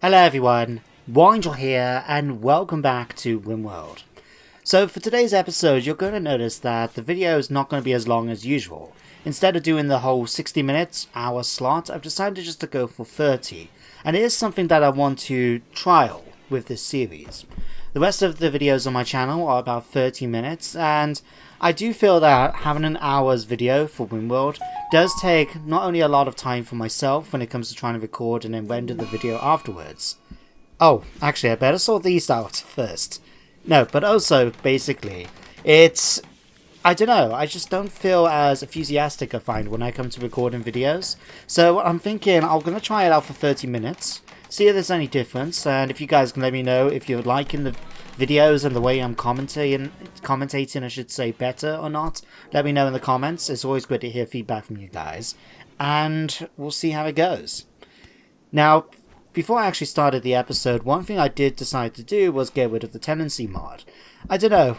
Hello everyone, Wangel here, and welcome back to RimWorld. So for today's episode, you're going to notice that the video is not going to be as long as usual. Instead of doing the whole 60 minutes, hour slot, I've decided just to go for 30. And it is something that I want to trial with this series. The rest of the videos on my channel are about 30 minutes, and I do feel that having an hour's video for RimWorld does take not only a lot of time for myself when it comes to trying to record and then render the video afterwards. Oh, actually I better sort these out first. No, but also, basically, I don't know, I just don't feel as enthusiastic I find when I come to recording videos. So I'm thinking I'm going to try it out for 30 minutes, see if there's any difference, and if you guys can let me know if you're liking the videos and the way I'm commentating I should say, better or not. Let me know in the comments. It's always good to hear feedback from you guys, and we'll see how it goes. Now, before I actually started the episode, one thing I did decide to do was get rid of the tenancy mod. I don't know,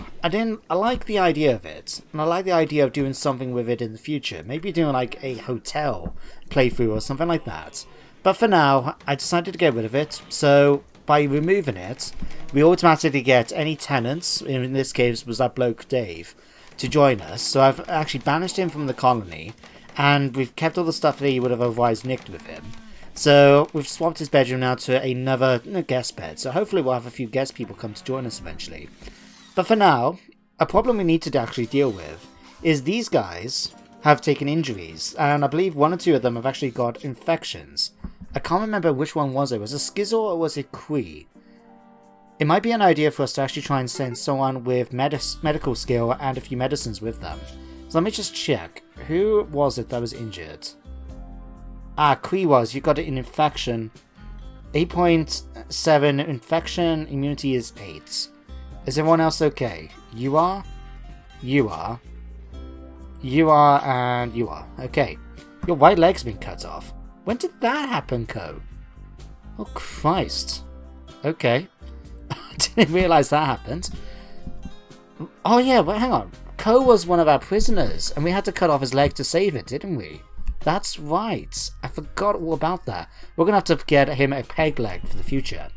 I like the idea of it, and I like the idea of doing something with it in the future. Maybe doing like a hotel playthrough or something like that. But for now, I decided to get rid of it, so by removing it, we automatically get any tenants, in this case was that bloke Dave, to join us. So I've actually banished him from the colony, and we've kept all the stuff that he would have otherwise nicked with him. So we've swapped his bedroom now to another guest bed, so hopefully we'll have a few guest people come to join us eventually. But for now, a problem we need to actually deal with is these guys have taken injuries, and I believe one or two of them have actually got infections. I can't remember which one was it. Was it Skizzle or was it Quee? It might be an idea for us to actually try and send someone with medical skill and a few medicines with them. So let me just check. Who was it that was injured? Ah, Quee was. You got an infection. 8.7 infection. Immunity is 8. Is everyone else okay? You are? You are. You are and you are. Okay. Your right leg's been cut off. When did that happen, Co? Oh, Christ. Okay. I didn't realise that happened. Oh, yeah, but hang on. Co was one of our prisoners, and we had to cut off his leg to save it, didn't we? That's right. I forgot all about that. We're going to have to get him a peg leg for the future.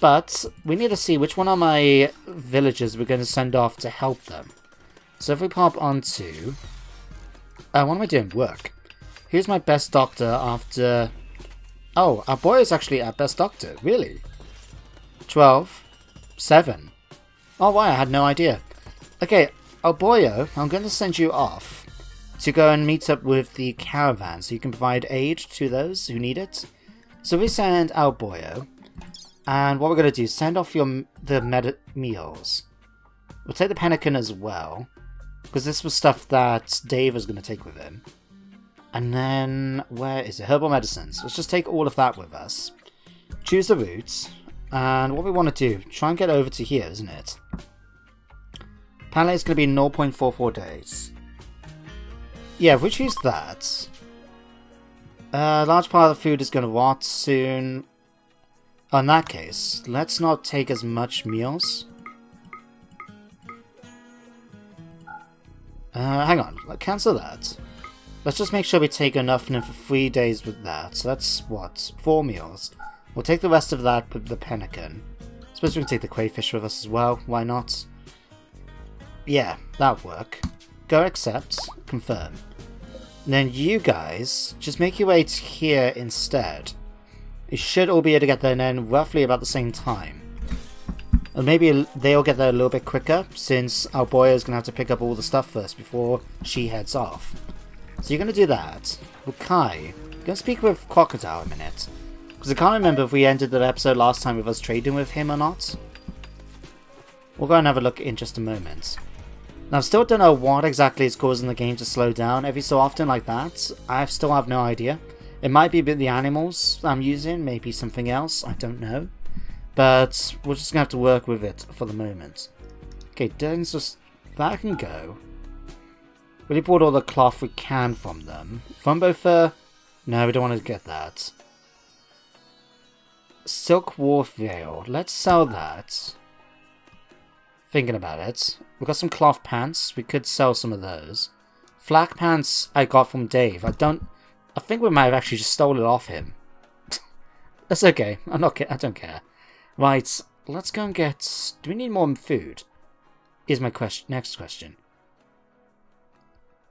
But we need to see which one of my villagers we're going to send off to help them. So if we pop onto... what am I doing? Work. Who's my best doctor after... Oh, our boy is actually our best doctor. Really? 12. 7. Oh, wow, I had no idea. Okay, Alboyo, I'm going to send you off to go and meet up with the caravan so you can provide aid to those who need it. So we send Alboyo, and what we're going to do is send off the meals. We'll take the pemmican as well, because this was stuff that Dave was going to take with him. And then, where is it? Herbal medicines. Let's just take all of that with us. Choose the routes. And what we want to do, try and get over to here, isn't it? Apparently it's going to be 0.44 days. Yeah, if we choose that, a large part of the food is going to rot soon. In that case, let's not take as much meals. Hang on, cancel that. Let's just make sure we take enough for 3 days with that. So that's, what, 4 meals. We'll take the rest of that with the pemmican. I suppose we can take the crayfish with us as well. Why not? Yeah, that'll work. Go accept. Confirm. And then you guys, just make your way to here instead. You should all be able to get there then roughly about the same time. Or maybe they'll get there a little bit quicker, since our boy is going to have to pick up all the stuff first before she heads off. So you're going to do that. With Kai, I'm going to speak with Crocodile a minute. Because I can't remember if we ended the episode last time with us trading with him or not. We'll go and have a look in just a moment. Now I still don't know what exactly is causing the game to slow down every so often like that. I still have no idea. It might be a bit the animals I'm using, maybe something else, I don't know. But we're just going to have to work with it for the moment. Okay, Dinosaurs, that can go. Really bought all the cloth we can from them. Fumbo fur? No, we don't want to get that. Silk Wharf Veil. Let's sell that. Thinking about it. We've got some cloth pants. We could sell some of those. Flak pants I got from Dave. I think we might have actually just stolen it off him. That's okay. I don't care. Right, let's go and get... Do we need more food? Is my next question.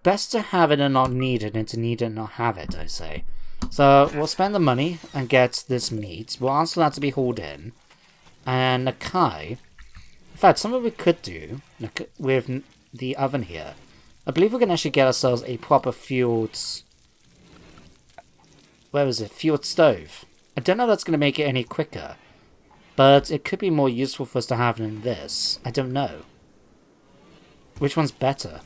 Best to have it and not need it, and to need it and not have it, I say. So, we'll spend the money and get this meat. We'll ask for that to be hauled in. And Nakai... In fact, something we could do with the oven here. I believe we can actually get ourselves a proper fueled... Where was it? Fueled stove. I don't know if that's going to make it any quicker. But it could be more useful for us to have than this. I don't know. Which one's better?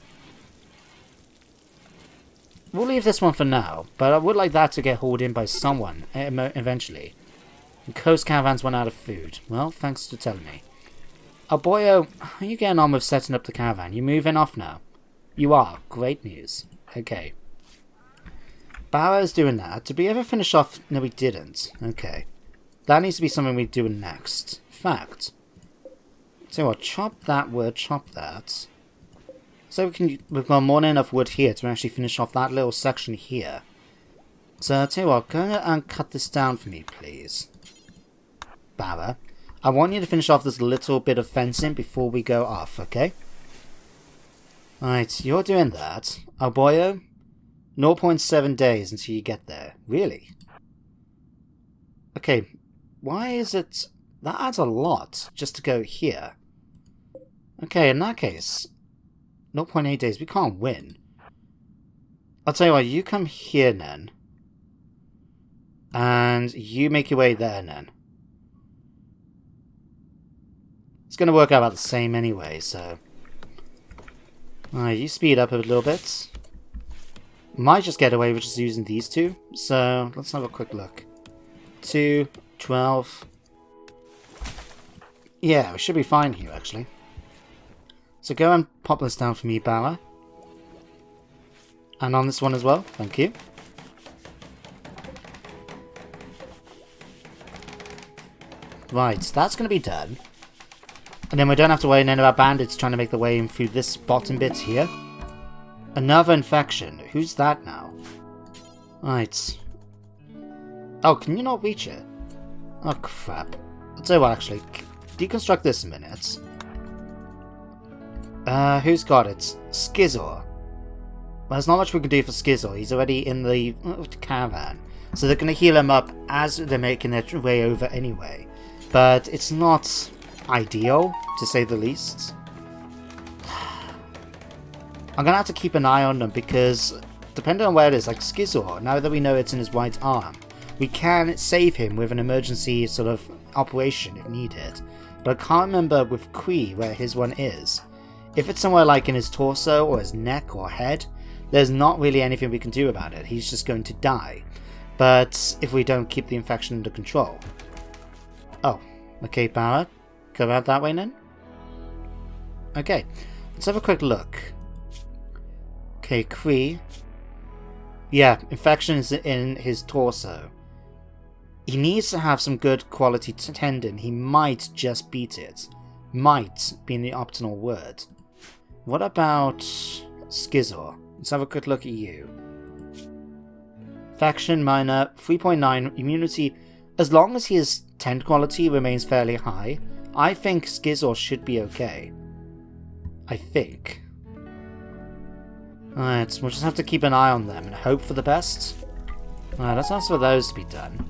We'll leave this one for now, but I would like that to get hauled in by someone eventually. And Coast Caravan's run out of food. Well, thanks for telling me. Oh boyo, how are you getting on with setting up the caravan? You moving off now? You are. Great news. Okay. Barrow's doing that. Did we ever finish off? No, we didn't. Okay. That needs to be something we do next. In fact, so what? Chop that wood, chop that. So we've got more than enough wood here to actually finish off that little section here. So I'll tell you what, go and cut this down for me, please. Barrow. I want you to finish off this little bit of fencing before we go off, okay? Right, you're doing that. Oh boyo, 0.7 days until you get there. Really? Okay, why is it... That adds a lot just to go here. Okay, in that case, 0.8 days, we can't win. I'll tell you what, you come here then. And you make your way there then. It's going to work out about the same anyway, so... Alright, you speed up a little bit. Might just get away with just using these two, so let's have a quick look. 2, 12... Yeah, we should be fine here, actually. So go and pop this down for me, Bala. And on this one as well, thank you. Right, that's going to be done. And then we don't have to worry any of our bandits trying to make their way in through this bottom bit here. Another infection. Who's that now? Right. Oh, can you not reach it? Oh, crap. I'll tell you what, actually. Deconstruct this a minute. Who's got it? Skizor. Well, there's not much we can do for Skizor. He's already in the caravan. So they're going to heal him up as they're making their way over anyway. But it's not ideal, to say the least. I'm going to have to keep an eye on them because, depending on where it is, like Skizor, now that we know it's in his right arm, we can save him with an emergency sort of operation if needed. But I can't remember with Kui where his one is. If it's somewhere like in his torso or his neck or head, there's not really anything we can do about it. He's just going to die. But if we don't keep the infection under control. Oh, okay, Barrett. Go out that way then? Okay, let's have a quick look. Okay, Kui. Yeah, infection is in his torso. He needs to have some good quality tendon. He might just beat it. Might being the optimal word. What about Skizor? Let's have a quick look at you. Faction minor, 3.9 immunity. As long as his tend quality remains fairly high, I think Skizor should be okay. I think. Alright, we'll just have to keep an eye on them and hope for the best. Alright, let's ask for those to be done.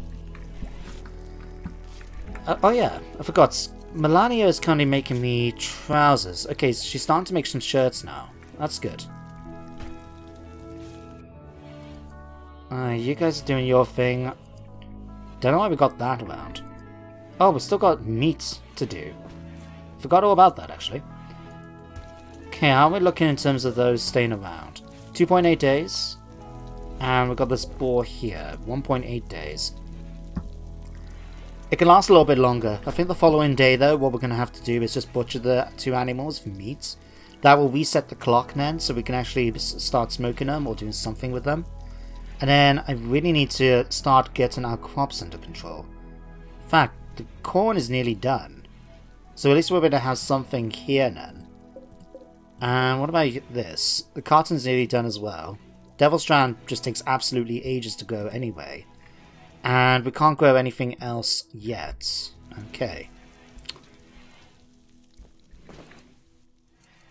Oh yeah, I forgot. Melania is currently making me trousers. Okay, so she's starting to make some shirts now. That's good. You guys are doing your thing. Don't know why we got that around. Oh, we still got meat to do. Forgot all about that, actually. Okay, how are we looking in terms of those staying around? 2.8 days. And we've got this boar here. 1.8 days. It can last a little bit longer. I think the following day, though, what we're going to have to do is just butcher the two animals for meat. That will reset the clock then, so we can actually start smoking them or doing something with them. And then I really need to start getting our crops under control. In fact, the corn is nearly done. So at least we're going to have something here then. And what about this? The cotton's nearly done as well. Devil's Strand just takes absolutely ages to grow anyway. And we can't grow anything else yet. Okay.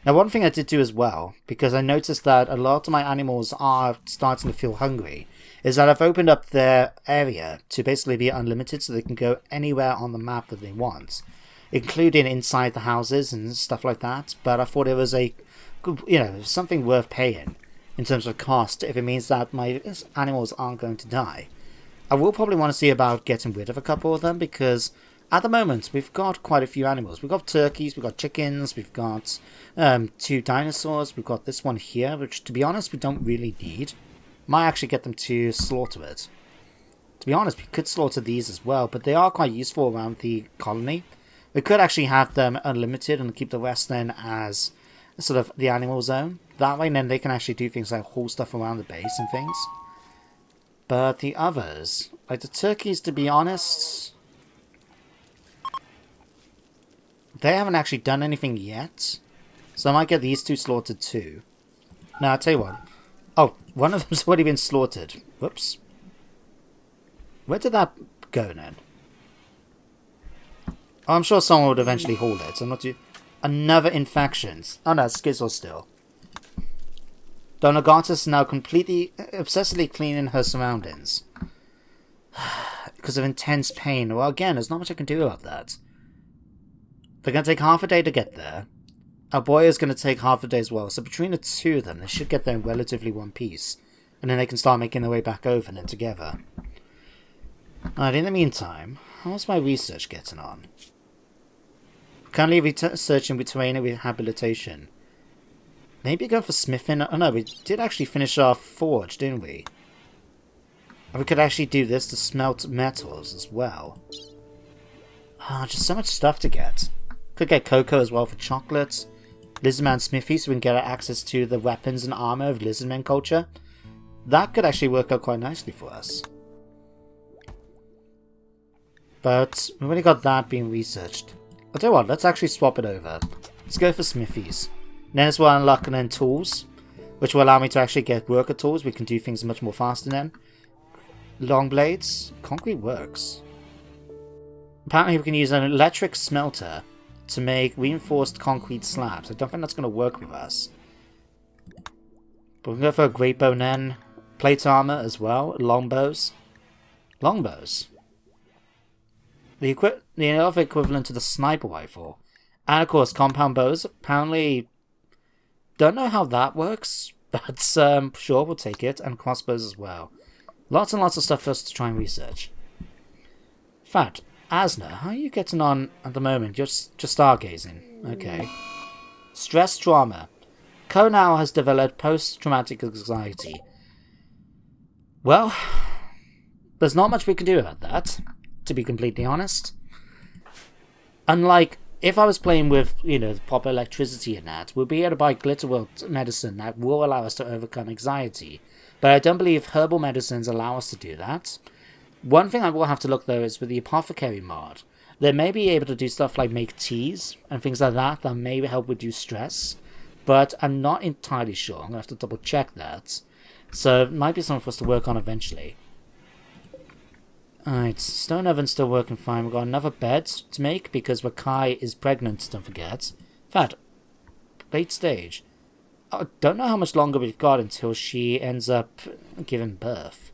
Now, one thing I did do as well, because I noticed that a lot of my animals are starting to feel hungry, is that I've opened up their area to basically be unlimited so they can go anywhere on the map that they want, including inside the houses and stuff like that. But I thought it was something worth paying in terms of cost if it means that my animals aren't going to die. I will probably want to see about getting rid of a couple of them, because at the moment we've got quite a few animals. We've got turkeys, we've got chickens, we've got 2 dinosaurs, we've got this one here, which to be honest we don't really need. Might actually get them to slaughter it. To be honest, we could slaughter these as well, but they are quite useful around the colony. We could actually have them unlimited and keep the rest then as sort of the animal zone. That way then they can actually do things like haul stuff around the base and things. But the others, like the turkeys, to be honest, they haven't actually done anything yet. So I might get these 2 slaughtered too. Now, I'll tell you what. Oh, one of them's already been slaughtered. Whoops. Where did that go then? Oh, I'm sure someone would eventually haul it. I'm not too... Another infections. Oh no, it's Skizzle still. Donagartus is now completely, obsessively cleaning her surroundings. Because of intense pain. Well, again, there's not much I can do about that. They're going to take half a day to get there. Our boy is going to take half a day as well. So between the 2 of them, they should get there in relatively one piece. And then they can start making their way back over and then together. Alright, in the meantime, how's my research getting on? Currently researching between rehabilitation. Maybe go for smithing. Oh no, we did actually finish our forge, didn't we? And we could actually do this to smelt metals as well. Ah, just so much stuff to get. Could get cocoa as well for chocolate. Lizardman smithy so we can get access to the weapons and armor of lizardmen culture. That could actually work out quite nicely for us. But we've already got that being researched. I'll tell you what, let's actually swap it over. Let's go for smithies. Then as well unlocking then tools, which will allow me to actually get worker tools. We can do things much more faster then. Long blades. Concrete works. Apparently we can use an electric smelter to make reinforced concrete slabs. I don't think that's going to work with us. But we can go for a great bow then. Plate armor as well. Longbows. Longbows. The other equivalent to the sniper rifle. And of course compound bows. Apparently... Don't know how that works, but sure, we'll take it. And crossbows as well. Lots and lots of stuff for us to try and research. In fact, Asna, how are you getting on at the moment? You're just stargazing. Okay. Stress trauma. Ko now has developed post-traumatic anxiety. Well, there's not much we can do about that, to be completely honest. Unlike... If I was playing with, the proper electricity and that, we'll be able to buy Glitterworld medicine that will allow us to overcome anxiety. But I don't believe herbal medicines allow us to do that. One thing I will have to look, though, is with the apothecary mod. They may be able to do stuff like make teas and things like that that may help reduce stress. But I'm not entirely sure. I'm going to have to double check that. So it might be something for us to work on eventually. Alright, stone oven's still working fine. We've got another bed to make because Wakai is pregnant, don't forget. In fact, late stage. I don't know how much longer we've got until she ends up giving birth.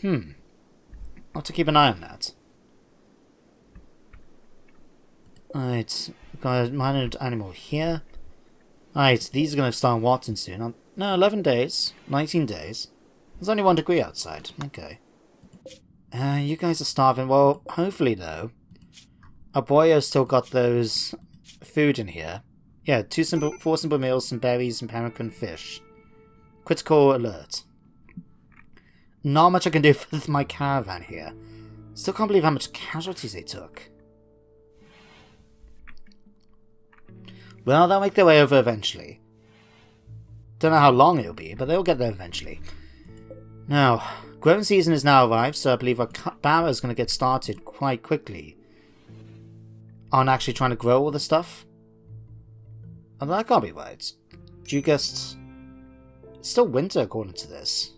I'll have to keep an eye on that. Alright, we've got a minor animal here. Alright, these are going to start watching soon. No, 11 days. 19 days. There's only 1 degree outside. Okay. You guys are starving. Well, hopefully, though. Our boyo's still got those food in here. Yeah, 4 simple meals, some berries, and pemmican fish. Critical alert. Not much I can do with my caravan here. Still can't believe how much casualties they took. Well, they'll make their way over eventually. Don't know how long it'll be, but they'll get there eventually. Now, growing season is now arrived, so I believe our barrow is going to get started quite quickly on actually trying to grow all the stuff. And that can't be right. Do you guess... It's still winter according to this.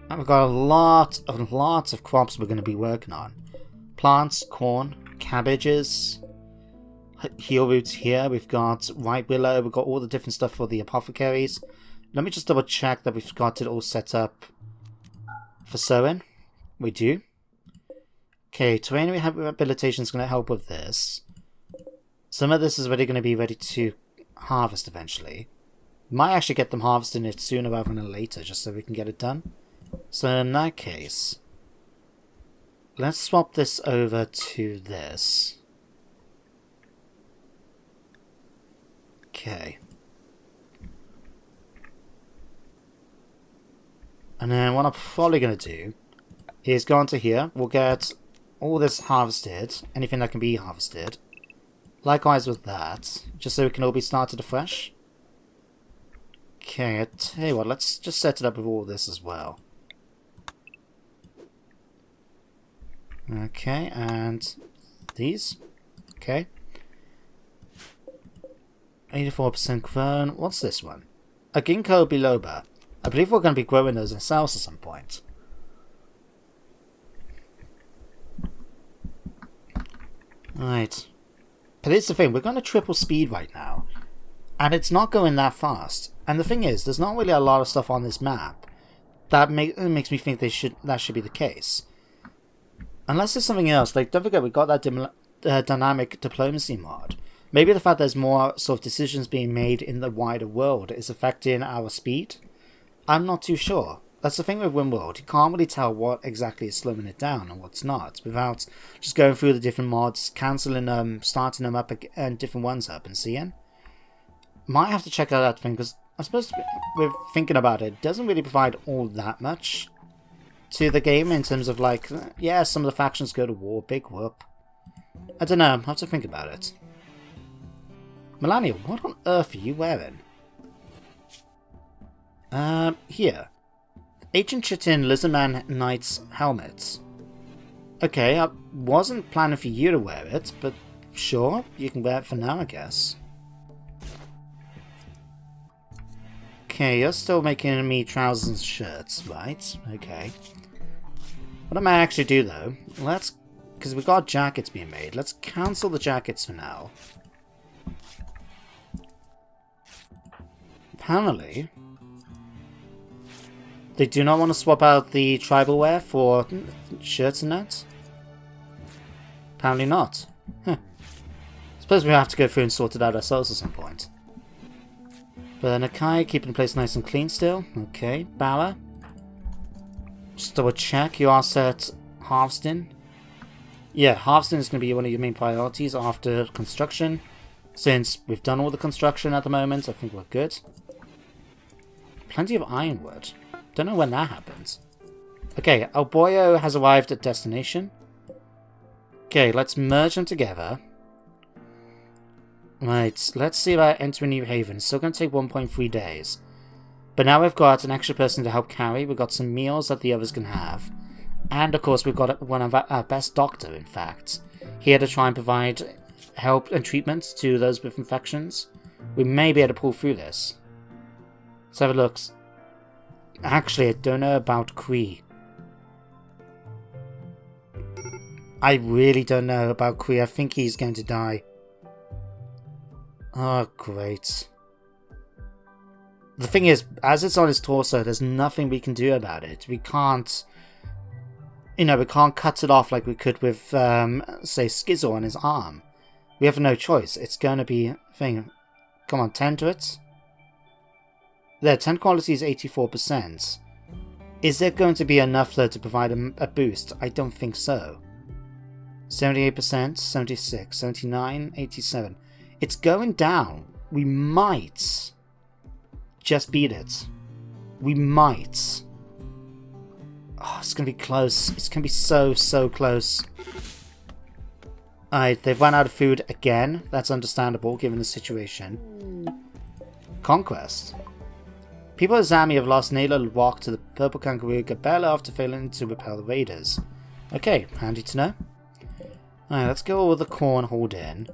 And we've got lots of crops we're going to be working on. Plants, corn, cabbages, heel roots here. We've got white willow. We've got all the different stuff for the apothecaries. Let me just double check that we've got it all set up for sowing. We do. Okay, terrain rehabilitation is going to help with this. Some of this is already going to be ready to harvest eventually. Might actually get them harvesting it sooner rather than later, just so we can get it done. So in that case, let's swap this over to this. Okay. And then what I'm probably going to do is go into here. We'll get all this harvested, anything that can be harvested. Likewise with that, just so it can all be started afresh. Okay, I tell you what, let's just set it up with all this as well. Okay, and these. Okay. 84% grown. What's this one? A ginkgo biloba. I believe we're going to be growing those ourselves at some point. Right. But here's the thing, we're going to triple speed right now. And it's not going that fast. And the thing is, there's not really a lot of stuff on this map that makes me think that should be the case. Unless there's something else, like don't forget we got that dynamic diplomacy mod. Maybe the fact there's more sort of decisions being made in the wider world is affecting our speed. I'm not too sure. That's the thing with RimWorld. You can't really tell what exactly is slowing it down and what's not without just going through the different mods, cancelling them, starting them up and different ones up and seeing. Might have to check out that thing because I suppose with thinking about it, it doesn't really provide all that much to the game in terms of like, yeah, some of the factions go to war, big whoop. I don't know, I have to think about it. Melania, what on earth are you wearing? Here. Ancient Chitin Lizardman Knight's helmets. Okay, I wasn't planning for you to wear it, but sure, you can wear it for now, I guess. Okay, you're still making me trousers and shirts, right? Okay. What I might actually do though, because we've got jackets being made, let's cancel the jackets for now. Apparently, they do not want to swap out the tribal wear for shirts and that? Apparently not. Huh. Suppose we have to go through and sort it out ourselves at some point. But Nakai, keeping the place nice and clean still. Okay, Bala. Just double check, you are set harvesting. Yeah, harvesting is going to be one of your main priorities after construction. Since we've done all the construction at the moment, I think we're good. Plenty of ironwood. Don't know when that happens. Okay, Alboyo has arrived at destination. Okay, let's merge them together. Right, let's see about entering New Haven. It's still going to take 1.3 days. But now we've got an extra person to help carry. We've got some meals that the others can have. And of course we've got one of our best doctor, in fact. Here to try and provide help and treatment to those with infections. We may be able to pull through this. Let's have a look. Actually, I don't know about Kree. I really don't know about Kree. I think he's going to die. Oh, great. The thing is, as it's on his torso, there's nothing we can do about it. We can't... You know, we can't cut it off like we could with, say, Skizzle on his arm. We have no choice. It's going to be... Thing. Come on, 10 to it. There, 10 quality is 84%. Is there going to be enough, though, to provide a boost? I don't think so. 78%, 76, 79, 87. It's going down. We might just beat it. We might. Oh, it's going to be close. It's going to be so, so close. Alright, they've run out of food again. That's understandable, given the situation. Conquest. People of Zami have lost Nayla Rock to the Purple Kangaroo Gabella after failing to repel the raiders. Okay, handy to know. Alright, let's go with the corn hauled in.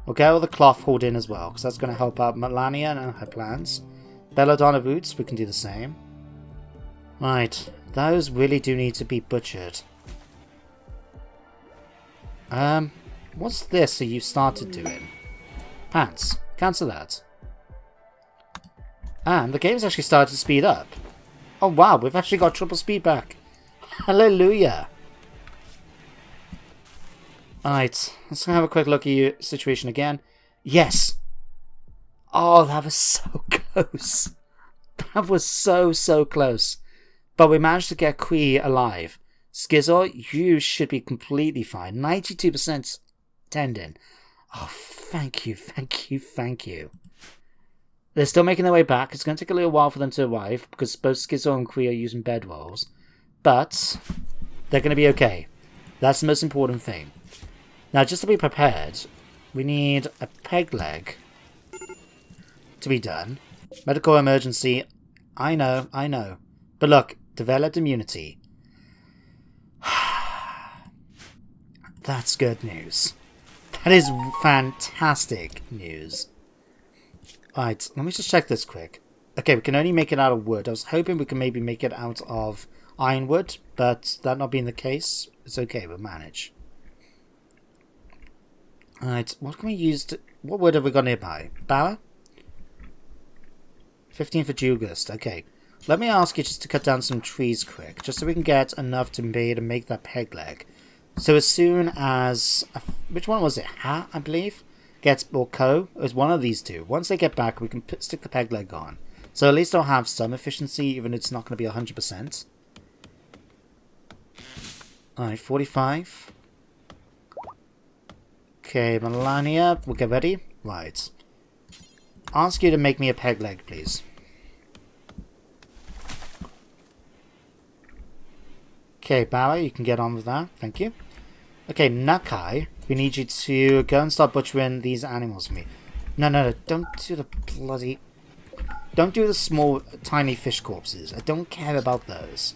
We'll get all the cloth hauled in as well, because that's going to help out Melania and her plans. Belladonna roots, we can do the same. Right, those really do need to be butchered. What's this that you started doing? Pants. Cancel that. And the game's actually started to speed up. Oh wow, we've actually got triple speed back. Hallelujah. Alright, let's have a quick look at your situation again. Yes! Oh, that was so close. That was so close. But we managed to get Quee alive. Skizzle, you should be completely fine. 92% tendon. Oh, thank you. They're still making their way back. It's going to take a little while for them to arrive because both Skizzle and Quee are using bedrolls. But they're going to be okay. That's the most important thing. Now, just to be prepared, we need a peg leg to be done. Medical emergency. I know. But look, developed immunity. That's good news. That is fantastic news. Right, let me just check this quick. Okay, we can only make it out of wood. I was hoping we can maybe make it out of ironwood, but that not being the case, it's okay, we'll manage. Alright, what can we use to... What wood have we got nearby? Bower? 15 for Jugust, okay. Let me ask you just to cut down some trees quick, just so we can get enough to be able to make that peg leg. So as soon as... Which one was it? Ha, I believe? Gets... Or Co? It was one of these two. Once they get back, we can stick the peg leg on. So at least I'll have some efficiency, even if it's not going to be 100%. Alright, 45. Okay, Melania, we'll get ready. Right. Ask you to make me a peg leg, please. Okay, Bower, you can get on with that. Thank you. Okay, Nakai, we need you to go and start butchering these animals for me. No, don't do the bloody... Don't do the small, tiny fish corpses. I don't care about those.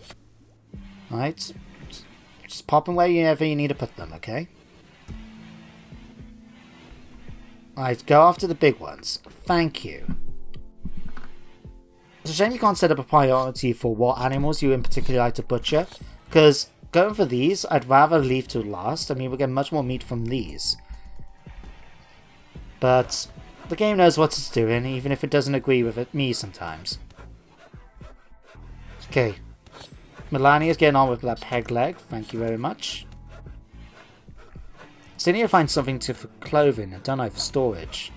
Alright? Just pop them wherever you need to put them, okay? Alright, go after the big ones. Thank you. It's a shame you can't set up a priority for what animals you in particular like to butcher. Because going for these, I'd rather leave to last. I mean, we'll get much more meat from these. But the game knows what it's doing, even if it doesn't agree with me sometimes. Okay. Melania's getting on with that peg leg. Thank you very much. So I need to find something for clothing, don't I, for storage.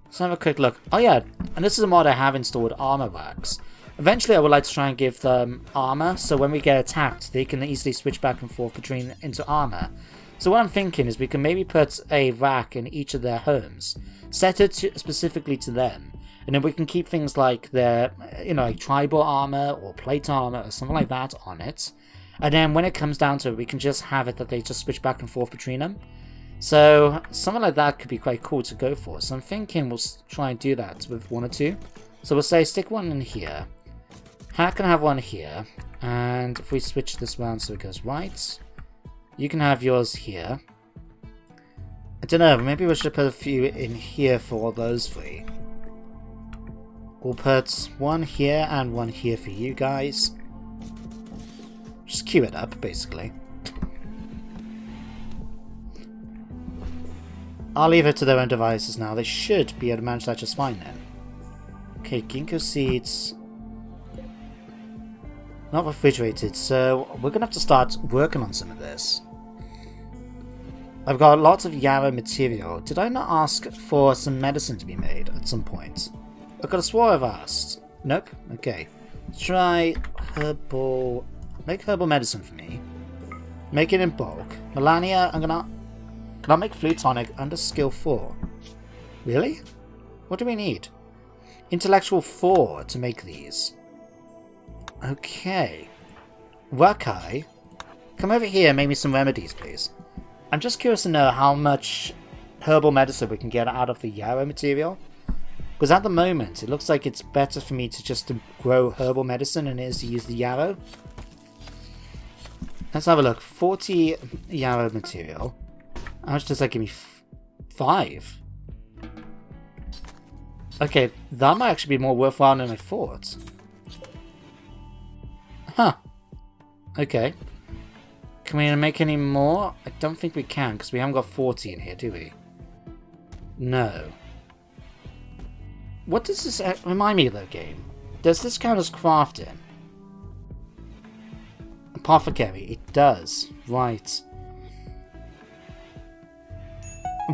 Let's have a quick look. Oh yeah, and this is a mod I have installed, armor wax. Eventually I would like to try and give them armor, so when we get attacked, they can easily switch back and forth between into armor. So what I'm thinking is we can maybe put a rack in each of their homes, set it specifically to them, and then we can keep things like their, like tribal armor or plate armor or something like that on it. And then when it comes down to it, we can just have it that they just switch back and forth between them. So something like that could be quite cool to go for. So I'm thinking we'll try and do that with one or two. So we'll say stick one in here. Hat can have one here. And if we switch this around so it goes right, you can have yours here. I don't know, maybe we should put a few in here for all those three. We'll put one here and one here for you guys. Just queue it up, basically. I'll leave it to their own devices now. They should be able to manage that just fine then. Okay, ginkgo seeds. Not refrigerated, so we're going to have to start working on some of this. I've got lots of yarrow material. Did I not ask for some medicine to be made at some point? I could have swore I've asked. Nope. Okay. Let's try herbal... Make herbal medicine for me. Make it in bulk. Melania, I'm gonna... Can I make flute tonic under skill 4? Really? What do we need? Intellectual 4 to make these. Okay. Wakai, come over here and make me some remedies, please. I'm just curious to know how much herbal medicine we can get out of the yarrow material. Because at the moment, it looks like it's better for me to just grow herbal medicine than it is to use the yarrow. Let's have a look. 40 yarrow material. How much does that give me? 5. Okay, that might actually be more worthwhile than I thought. Okay. Can we make any more? I don't think we can, because we haven't got 40 in here, do we? No. What does this remind me of, though, game? Does this count as crafting? Apothecary. It does. Right.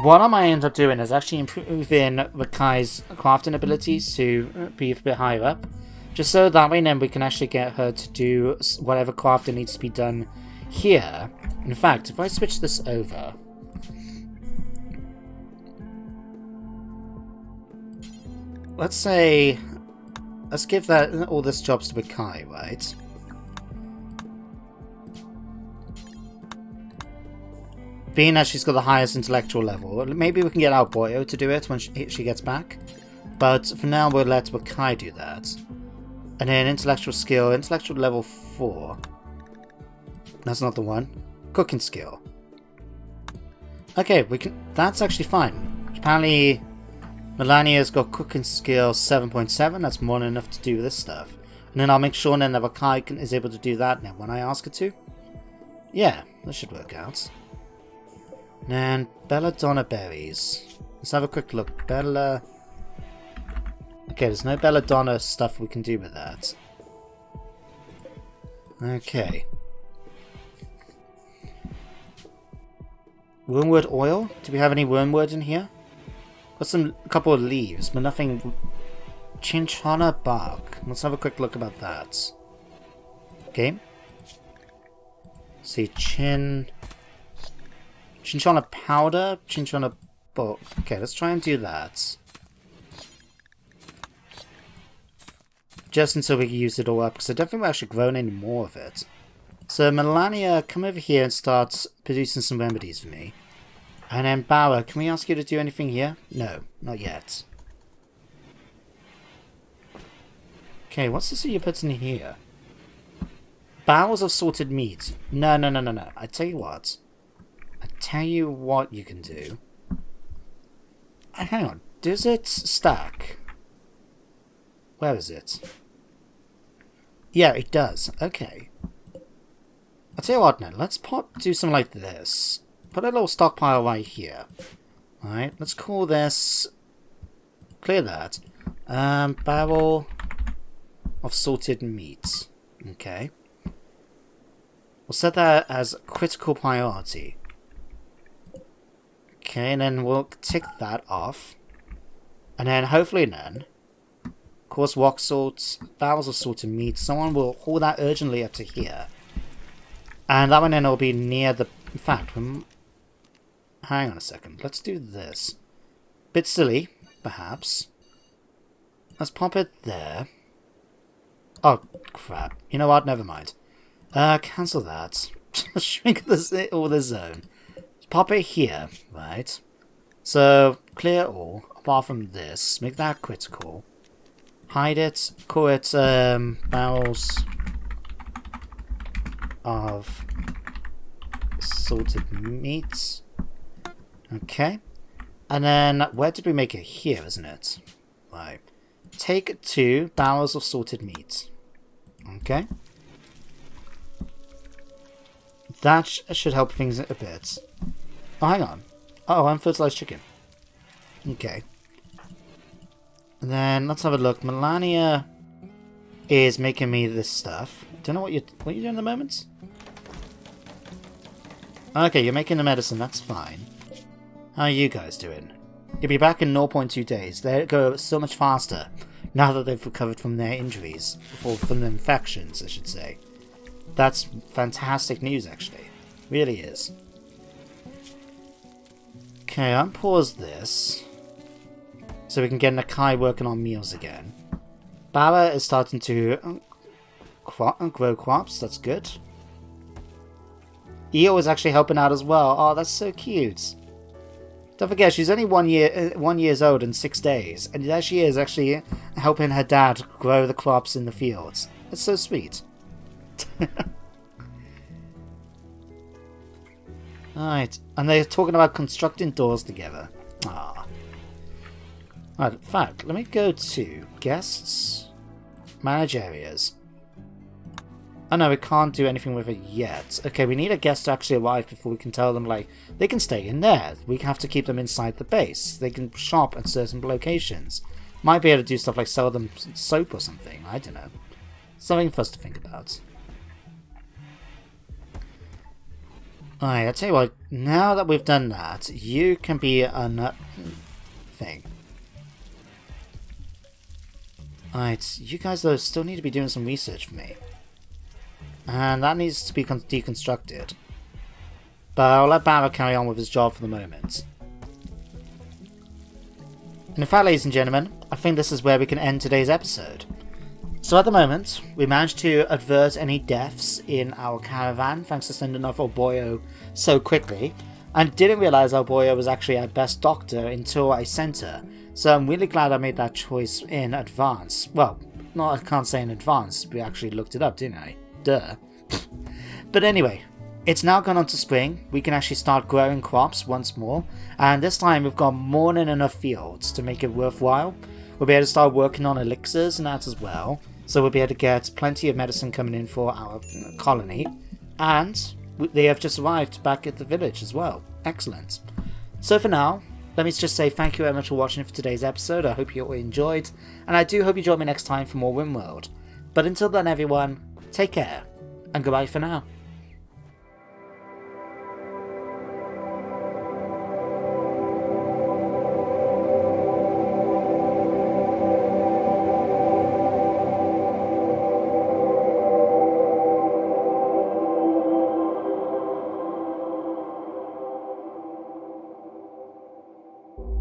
What I might end up doing is actually improving Rakai's crafting abilities to be a bit higher up. Just so that way then we can actually get her to do whatever crafting needs to be done here. In fact, if I switch this over... Let's say... Let's give that all this jobs to Rakai, right? Being that she's got the highest intellectual level, maybe we can get our Boyo to do it when she gets back. But for now, we'll let Wakai do that. And then intellectual skill, intellectual level 4. That's not the one. Cooking skill. Okay, we can. That's actually fine. Apparently, Melania's got cooking skill 7.7. That's more than enough to do this stuff. And then I'll make sure then that Wakai is able to do that now when I ask her to. Yeah, that should work out. And belladonna berries. Let's have a quick look. Okay, there's no belladonna stuff we can do with that. Okay. Wormwood oil? Do we have any wormwood in here? Got a couple of leaves, but nothing. Cinchona bark. Let's have a quick look about that. Okay. See, Cinchona powder, Cinchona bark. Okay, let's try and do that. Just until we can use it all up, because I don't think we've actually grown any more of it. So Melania, come over here and start producing some remedies for me. And then Bauer, can we ask you to do anything here? No, not yet. Okay, what's this that you're putting in here? Bowels of salted meat. No. I tell you what. You can do. Hang on. Does it stack? Where is it? Yeah, it does. Okay. I'll tell you what now. Let's do something like this. Put a little stockpile right here. Alright, let's call this... Clear that. Barrel of salted meat. Okay. We'll set that as critical priority. Okay, and then we'll tick that off. And then hopefully then... Of course, rock salt, barrels of salted meat. Someone will haul that urgently up to here. And that one then will be near the... In fact, hang on a second. Let's do this. Bit silly, perhaps. Let's pop it there. Oh, crap. You know what? Never mind. Cancel that. Shrink all the zone. Let's pop it here, right? So, clear all, apart from this. Make that critical. Hide it. Call it, barrels of salted meat. Okay. And then, where did we make it? Here, isn't it? Right. Take 2 barrels of salted meat. Okay. That should help things a bit. Oh, hang on. Oh, unfertilized chicken. Okay. And then, let's have a look. Melania is making me this stuff. Don't know what you're doing at the moment? Okay, you're making the medicine, that's fine. How are you guys doing? You'll be back in 0.2 days. They go so much faster now that they've recovered from their injuries. Or from the infections, I should say. That's fantastic news, actually. Really is. Okay, unpause this. So we can get Nakai working on meals again. Baba is starting to grow crops, that's good. Io is actually helping out as well. Oh, that's so cute. Don't forget, she's only 1 years old and 6 days, and there she is actually helping her dad grow the crops in the fields. That's so sweet. Alright, and they're talking about constructing doors together. Ah. Right, in fact, let me go to guests, manage areas. Oh no, we can't do anything with it yet. Okay, we need a guest to actually arrive before we can tell them, like, they can stay in there. We have to keep them inside the base. They can shop at certain locations. Might be able to do stuff like sell them soap or something. I don't know. Something for us to think about. Alright, I'll tell you what. Now that we've done that, you can be a thing. Alright, you guys though still need to be doing some research for me. And that needs to be deconstructed. But I'll let Barrow carry on with his job for the moment. And in fact, ladies and gentlemen, I think this is where we can end today's episode. So at the moment, we managed to avert any deaths in our caravan thanks to sending off Boyo so quickly. And didn't realise Boyo was actually our best doctor until I sent her. So I'm really glad I made that choice in advance. Well, no, I can't say in advance, we actually looked it up, didn't I? Duh. But anyway, it's now gone on to spring. We can actually start growing crops once more, and this time we've got more than enough fields to make it worthwhile. We'll be able to start working on elixirs and that as well, so we'll be able to get plenty of medicine coming in for our colony, and they have just arrived back at the village as well. Excellent. So for now, let me just say thank you very much for watching for today's episode. I hope you all enjoyed, and I do hope you join me next time for more RimWorld. But until then everyone, take care, and goodbye for now.